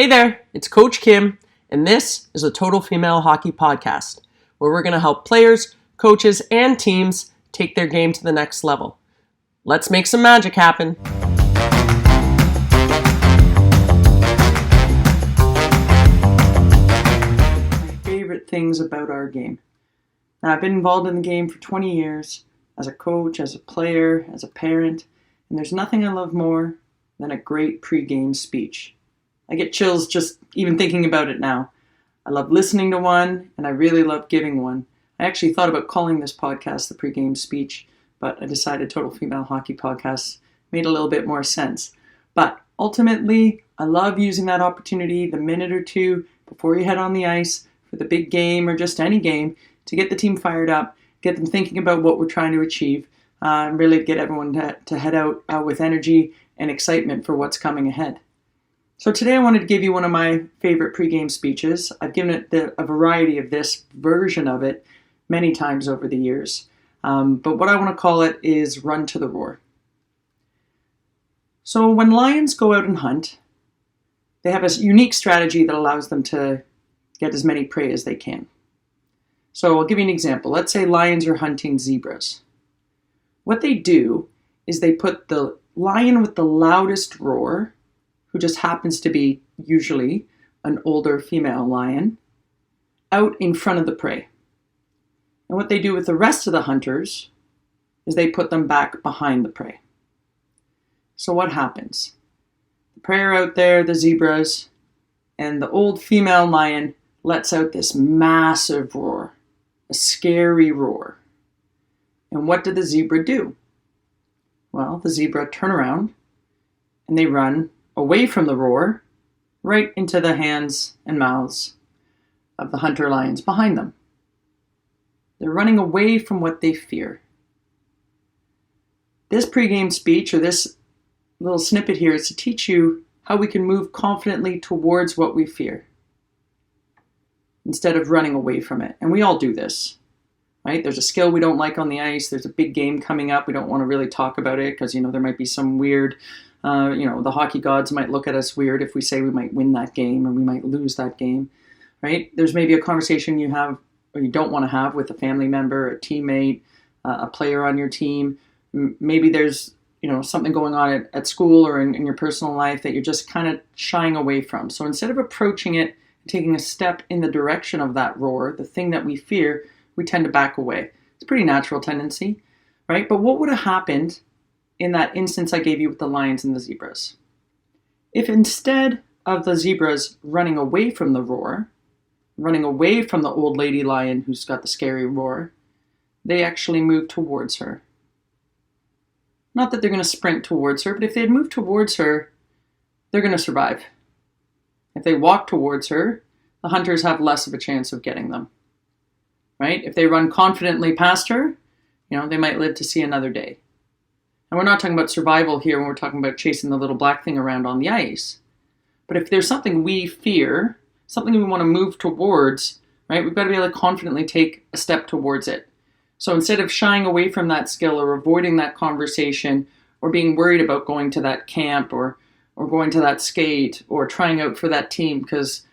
Hey there, it's Coach Kim, and this is a Total Female Hockey Podcast, where we're going to help players, coaches, and teams take their game to the next level. Let's make some magic happen. My favorite things about our game. Now, I've been involved in the game for 20 years, as a coach, as a player, as a parent, and there's nothing I love more than a great pre-game speech. I get chills just even thinking about it now. I love listening to one, and I really love giving one. I actually thought about calling this podcast the pre-game speech, but I decided Total Female Hockey Podcast made a little bit more sense. But ultimately, I love using that opportunity, the minute or two before you head on the ice for the big game or just any game, to get the team fired up, get them thinking about what we're trying to achieve, and really get everyone to head out with energy and excitement for what's coming ahead. So today I wanted to give you one of my favorite pregame speeches. I've given it a variety of this version of it many times over the years. But what I want to call it is Run to the Roar. So when lions go out and hunt, they have a unique strategy that allows them to get as many prey as they can. So I'll give you an example. Let's say lions are hunting zebras. What they do is they put the lion with the loudest roar, who just happens to be usually an older female lion, out in front of the prey. And what they do with the rest of the hunters is they put them back behind the prey. So what happens? The prey are out there, the zebras, and the old female lion lets out this massive roar, a scary roar. And what did the zebra do? Well, the zebra turn around and they run away from the roar, right into the hands and mouths of the hunter lions behind them. They're running away from what they fear. This pregame speech, or this little snippet here, is to teach you how we can move confidently towards what we fear instead of running away from it. And we all do this, right? There's a skill we don't like on the ice. There's a big game coming up. We don't want to really talk about it because, there might be some weird the hockey gods might look at us weird if we say we might win that game or we might lose that game, right? There's maybe a conversation you have or you don't want to have with a family member, a teammate, a player on your team. Maybe there's, something going on at school or in your personal life that you're just kind of shying away from. So instead of approaching it, taking a step in the direction of that roar, the thing that we fear, we tend to back away. It's a pretty natural tendency, right? But what would have happened in that instance I gave you with the lions and the zebras? If instead of the zebras running away from the roar, running away from the old lady lion who's got the scary roar, they actually move towards her. Not that they're going to sprint towards her, but if they had moved towards her, they're going to survive. If they walk towards her, the hunters have less of a chance of getting them, right? If they run confidently past her, they might live to see another day. And we're not talking about survival here when we're talking about chasing the little black thing around on the ice. But if there's something we fear, something we want to move towards, right, we've got to be able to confidently take a step towards it. So instead of shying away from that skill or avoiding that conversation or being worried about going to that camp or going to that skate or trying out for that team because,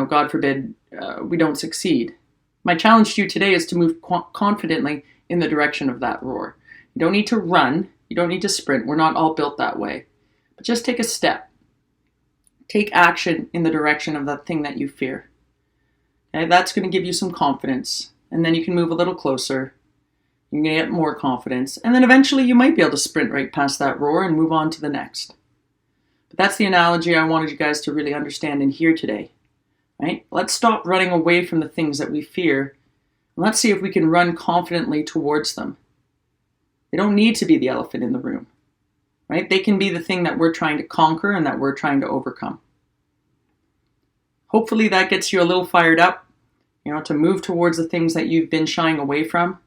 God forbid, we don't succeed. My challenge to you today is to move confidently in the direction of that roar. You don't need to run. You don't need to sprint. We're not all built that way. But just take a step. Take action in the direction of that thing that you fear. Okay? That's going to give you some confidence. And then you can move a little closer. You can get more confidence. And then eventually you might be able to sprint right past that roar and move on to the next. But that's the analogy I wanted you guys to really understand and hear today. Right? Let's stop running away from the things that we fear. And let's see if we can run confidently towards them. They don't need to be the elephant in the room, right? They can be the thing that we're trying to conquer and that we're trying to overcome. Hopefully that gets you a little fired up, to move towards the things that you've been shying away from,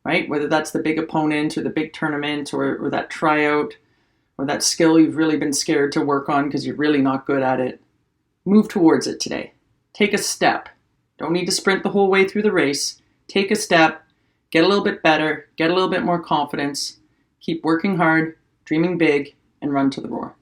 right? Whether that's the big opponent or the big tournament or that tryout or that skill you've really been scared to work on because you're really not good at it. Move towards it today. Take a step. Don't need to sprint the whole way through the race. Take a step. Get a little bit better, get a little bit more confidence, keep working hard, dreaming big, and run to the roar.